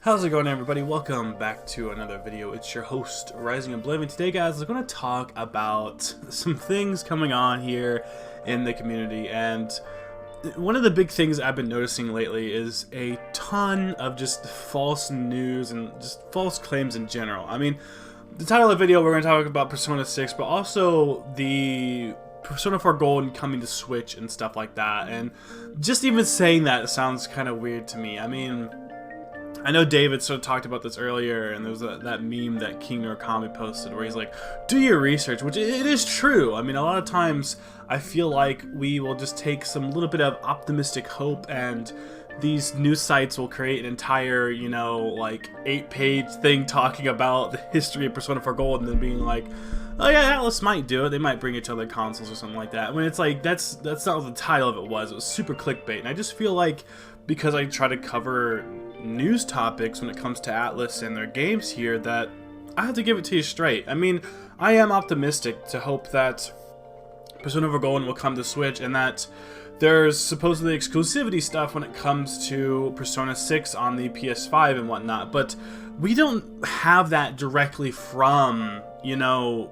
How's it going, everybody? Welcome back to another video. It's your host, Rising Oblivion. Today, guys, we're going to talk about some things coming on here in the community, and one of the big things I've been noticing lately is a ton of just false news and just false claims in general. I mean, the title of the video, we're going to talk about Persona 6, but also the Persona 4 Golden coming to Switch and stuff like that, and just even saying that sounds kind of weird to me. I mean, I know David sort of talked about this earlier, and there was that meme that King Murakami posted where he's like, do your research, which it is true. I mean, a lot of times I feel like we will just take some little bit of optimistic hope, and these news sites will create an entire, you know, like 8-page thing talking about the history of Persona 4 Gold, and then being like, oh yeah, Atlus might do it, they might bring it to other consoles or something like that. I mean, it's like, that's not what the title of it was super clickbait, and I just feel like because I try to cover news topics when it comes to Atlus and their games here, that I have to give it to you straight. I mean, I am optimistic to hope that Persona 4 Golden will come to Switch, and that there's supposedly exclusivity stuff when it comes to Persona 6 on the PS5 and whatnot, but we don't have that directly from, you know,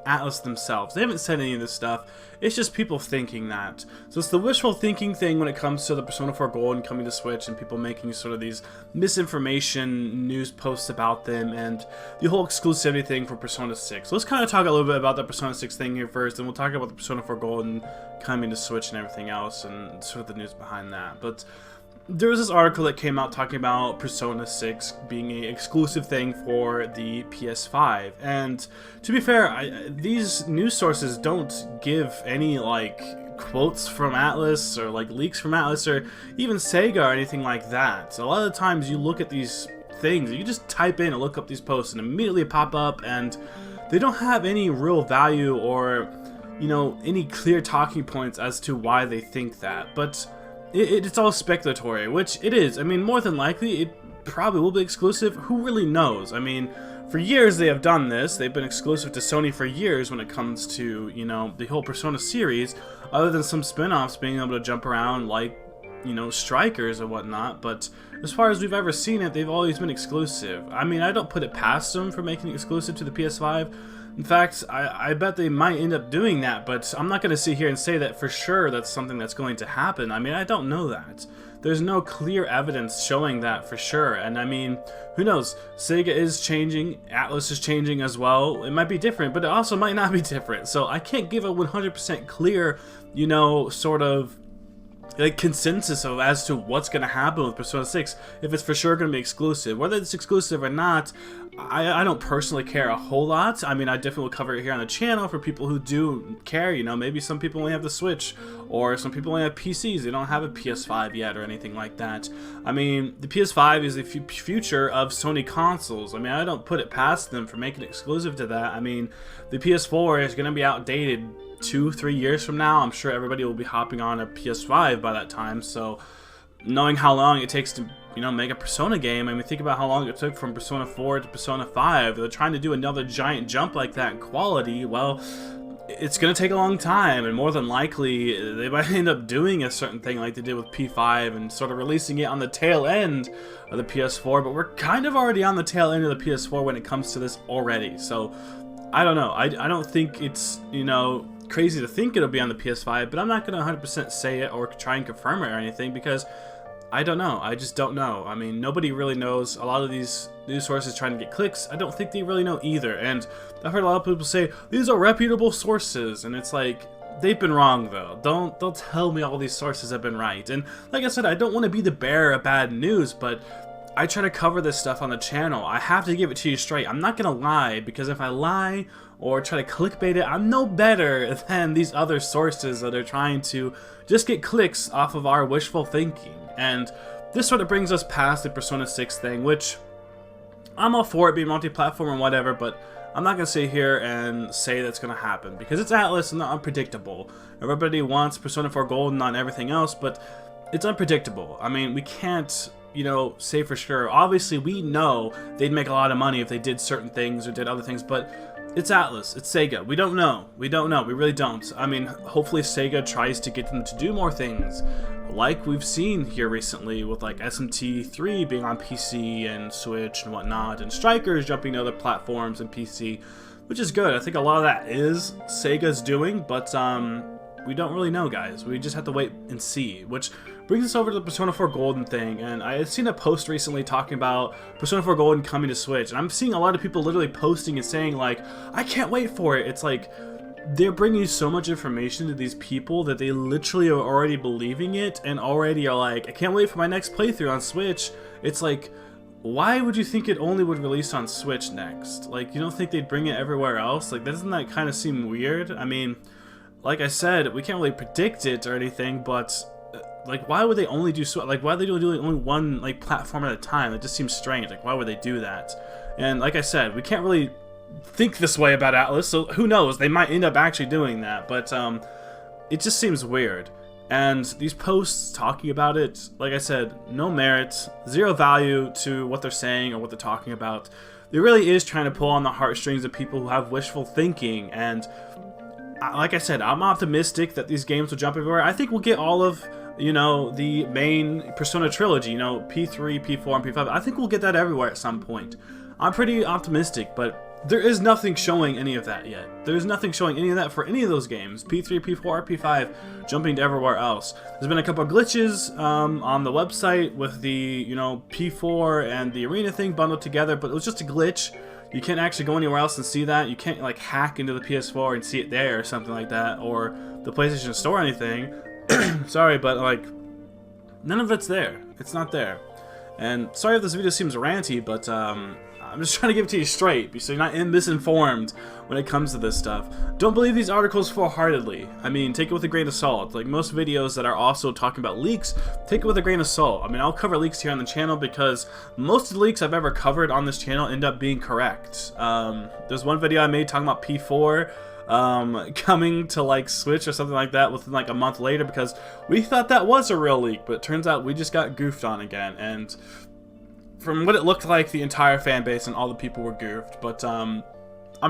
Atlus themselves. They haven't said any of this stuff. It's just people thinking that. So it's the wishful thinking thing when it comes to the Persona 4 Golden coming to Switch, and people making sort of these misinformation news posts about them, and the whole exclusivity thing for Persona 6. So let's kind of talk a little bit about the Persona 6 thing here first, and we'll talk about the Persona 4 Golden coming to Switch and everything else, and sort of the news behind that. But there was this article that came out talking about Persona 6 being an exclusive thing for the PS5, and to be fair, these news sources don't give any like quotes from Atlus or like leaks from Atlus or even Sega or anything like that. So a lot of the times you look at these things, you just type in and look up these posts and immediately pop up, and they don't have any real value or, you know, any clear talking points as to why they think that. But it's all speculatory, which it is. I mean, more than likely, it probably will be exclusive. Who really knows? I mean, for years they have done this. They've been exclusive to Sony for years when it comes to, you know, the whole Persona series, other than some spin-offs being able to jump around like, you know, Strikers or whatnot. But as far as we've ever seen it, they've always been exclusive. I mean, I don't put it past them for making it exclusive to the PS5. In fact, I bet they might end up doing that, but I'm not going to sit here and say that for sure that's something that's going to happen. I mean, I don't know that. There's no clear evidence showing that for sure, and I mean, who knows? Sega is changing, Atlus is changing as well. It might be different, but it also might not be different, so I can't give a 100% clear, you know, sort of like consensus of as to what's going to happen with Persona 6, if it's for sure going to be exclusive. Whether it's exclusive or not, I don't personally care a whole lot. I mean, I definitely will cover it here on the channel for people who do care. You know, maybe some people only have the Switch, or some people only have PCs. They don't have a PS5 yet or anything like that. I mean, the PS5 is the future of Sony consoles. I mean, I don't put it past them for making it exclusive to that. I mean, the PS4 is going to be outdated 2-3 years from now. I'm sure everybody will be hopping on a PS5 by that time, so knowing how long it takes to, you know, make a Persona game, I mean, think about how long it took from Persona 4 to Persona 5. They're trying to do another giant jump like that in quality. Well, it's going to take a long time, and more than likely they might end up doing a certain thing like they did with P5 and sort of releasing it on the tail end of the PS4, but we're kind of already on the tail end of the PS4 when it comes to this already. So I don't know. I don't think it's, you know, crazy to think it'll be on the PS5, but I'm not going to 100% say it or try and confirm it or anything, because I don't know. I just don't know. I mean, nobody really knows. A lot of these news sources trying to get clicks, I don't think they really know either. And I've heard a lot of people say, these are reputable sources, and it's like, they've been wrong though. Don't tell me all these sources have been right. And like I said, I don't want to be the bearer of bad news, but I try to cover this stuff on the channel. I have to give it to you straight. I'm not going to lie, because if I lie or try to clickbait it, I'm no better than these other sources that are trying to just get clicks off of our wishful thinking. And this sort of brings us past the Persona 6 thing, which I'm all for it being multi-platform and whatever, but I'm not going to sit here and say that's going to happen, because it's Atlus and they're unpredictable. Everybody wants Persona 4 Golden on everything else, but it's unpredictable. I mean, we can't, you know, say for sure. Obviously, we know they'd make a lot of money if they did certain things or did other things, but it's Atlus, it's Sega. We don't know. We don't know. We really don't. I mean, hopefully Sega tries to get them to do more things. like we've seen here recently with like SMT3 being on PC and Switch and whatnot, and Strikers jumping to other platforms and PC, which is good. I think a lot of that is Sega's doing, but we don't really know, guys. We just have to wait and see, which brings us over to the Persona 4 Golden thing. And I had seen a post recently talking about Persona 4 Golden coming to Switch, and I'm seeing a lot of people literally posting and saying like, I can't wait for it. It's like they're bringing so much information to these people that they literally are already believing it and already are like, I can't wait for my next playthrough on Switch. It's like, why would you think it only would release on Switch next? Like, you don't think they'd bring it everywhere else? Like, doesn't that kind of seem weird? I mean, like I said, we can't really predict it or anything, but like, why would they only do like, why are they doing only one like platform at a time? It just seems strange. Like, why would they do that? And like I said, we can't really think this way about Atlus, so who knows? They might end up actually doing that, but it just seems weird. And these posts talking about it, like I said, no merit, zero value to what they're saying or what they're talking about. It really is trying to pull on the heartstrings of people who have wishful thinking, and like I said, I'm optimistic that these games will jump everywhere. I think we'll get all of, you know, the main Persona trilogy, you know, P3, P4, and P5. I think we'll get that everywhere at some point. I'm pretty optimistic, but there is nothing showing any of that yet. There's nothing showing any of that for any of those games. P3, P4, or P5 jumping to everywhere else. There's been a couple of glitches on the website with the, you know, P4 and the arena thing bundled together, but it was just a glitch. You can't actually go anywhere else and see that. You can't like hack into the PS4 and see it there or something like that, or the PlayStation Store or anything. Sorry, but like none of it's there. It's not there. And sorry if this video seems ranty, but I'm just trying to give it to you straight so you're not misinformed when it comes to this stuff. Don't believe these articles full-heartedly. I mean, take it with a grain of salt. Like most videos that are also talking about leaks, take it with a grain of salt. I mean, I'll cover leaks here on the channel because most of the leaks I've ever covered on this channel end up being correct. There's one video I made talking about P4 coming to like Switch or something like that within like a month later because we thought that was a real leak, but it turns out we just got goofed on again. And from what it looked like, the entire fan base and all the people were goofed. But I'm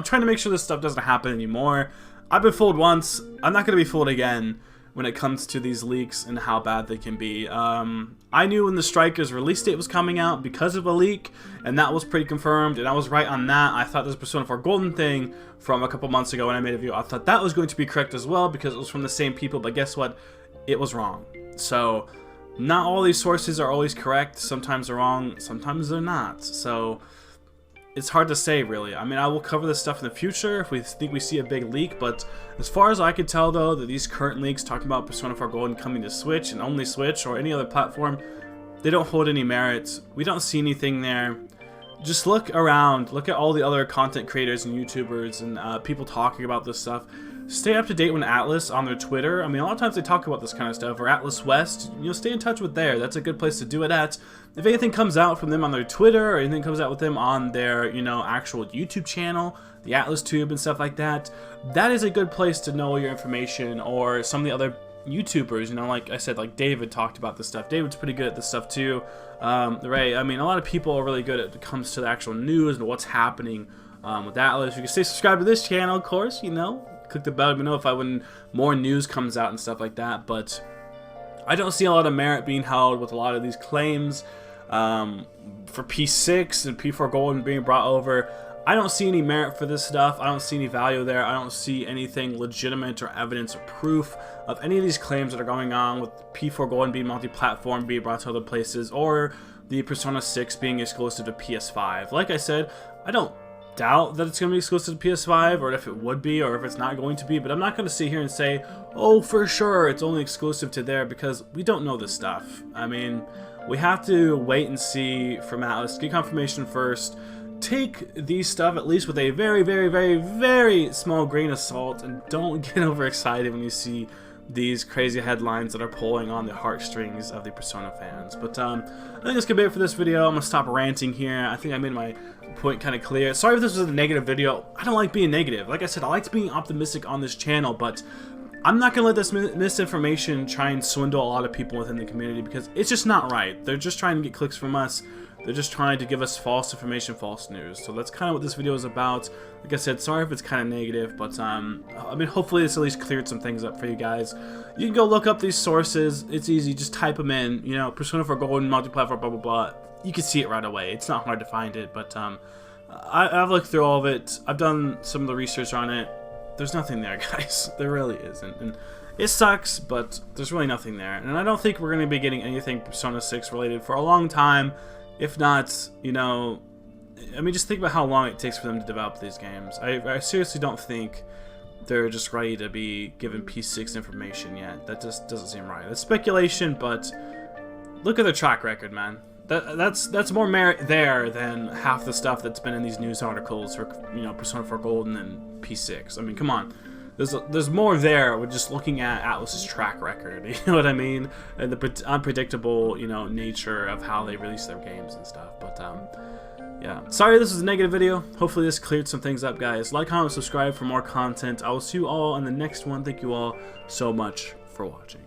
trying to make sure this stuff doesn't happen anymore. I've been fooled once. I'm not going to be fooled again when it comes to these leaks and how bad they can be. I knew when the Strikers release date was coming out because of a leak, and that was pretty confirmed, and I was right on that. I thought this Persona 4 Golden thing from a couple months ago when I made a video, I thought that was going to be correct as well because it was from the same people, but guess what? It was wrong. So not all these sources are always correct. Sometimes they're wrong, sometimes they're not. So it's hard to say, really. I mean, I will cover this stuff in the future if we think we see a big leak, but as far as I could tell, though, that these current leaks talking about Persona 4 Golden coming to Switch and only Switch or any other platform, they don't hold any merit. We don't see anything there. Just look around. Look at all the other content creators and YouTubers and people talking about this stuff. Stay up to date with Atlus on their Twitter. I mean, a lot of times they talk about this kind of stuff, or Atlus West. You know, stay in touch with there. That's a good place to do it at. If anything comes out from them on their Twitter, or anything comes out with them on their, you know, actual YouTube channel, the Atlus Tube and stuff like that, that is a good place to know your information. Or some of the other YouTubers, you know, like I said, like David talked about this stuff. David's pretty good at this stuff too. Right? I mean, a lot of people are really good at when it comes to the actual news and what's happening with Atlus. You can stay subscribed to this channel, of course, you know. Click the bell to know when more news comes out and stuff like that, but I don't see a lot of merit being held with a lot of these claims for P6 and P4 Golden being brought over. I don't see any merit for this stuff. I don't see any value there. I don't see anything legitimate or evidence or proof of any of these claims that are going on with P4 Golden being multi-platform, being brought to other places, or the Persona 6 being exclusive to PS5. Like I said, I don't doubt that it's going to be exclusive to PS5, or if it would be, or if it's not going to be, but I'm not going to sit here and say, oh, for sure it's only exclusive to there, because we don't know this stuff. I mean, we have to wait and see from Atlus, get confirmation first, take these stuff at least with a very, very, very, very small grain of salt, and don't get overexcited when you see these crazy headlines that are pulling on the heartstrings of the Persona fans. But I think that's gonna be it for this video. I'm gonna stop ranting here. I think I made my point kind of clear. Sorry if this was a negative video. I don't like being negative. Like I said, I like being optimistic on this channel, but I'm not gonna let this misinformation try and swindle a lot of people within the community because it's just not right. They're just trying to get clicks from us. They're just trying to give us false information, false news. So that's kind of what this video is about. Like I said, sorry if it's kind of negative, but I mean, hopefully this at least cleared some things up for you guys. You can go look up these sources. It's easy. Just type them in. You know, Persona 4 Golden, multi-platform, blah blah blah. You can see it right away. It's not hard to find it, but I've looked through all of it. I've done some of the research on it. There's nothing there, guys. There really isn't. And it sucks, but there's really nothing there. And I don't think we're going to be getting anything Persona 6 related for a long time. If not, you know, I mean, just think about how long it takes for them to develop these games. I seriously don't think they're just ready to be given P6 information yet. That just doesn't seem right. It's speculation, but look at their track record, man. That's more merit there than half the stuff that's been in these news articles for, you know, Persona 4 Golden and P6. I mean, come on. There's more there with just looking at Atlus's track record, you know what I mean? And the unpredictable, you know, nature of how they release their games and stuff. But, yeah. Sorry this was a negative video. Hopefully this cleared some things up, guys. Like, comment, subscribe for more content. I will see you all in the next one. Thank you all so much for watching.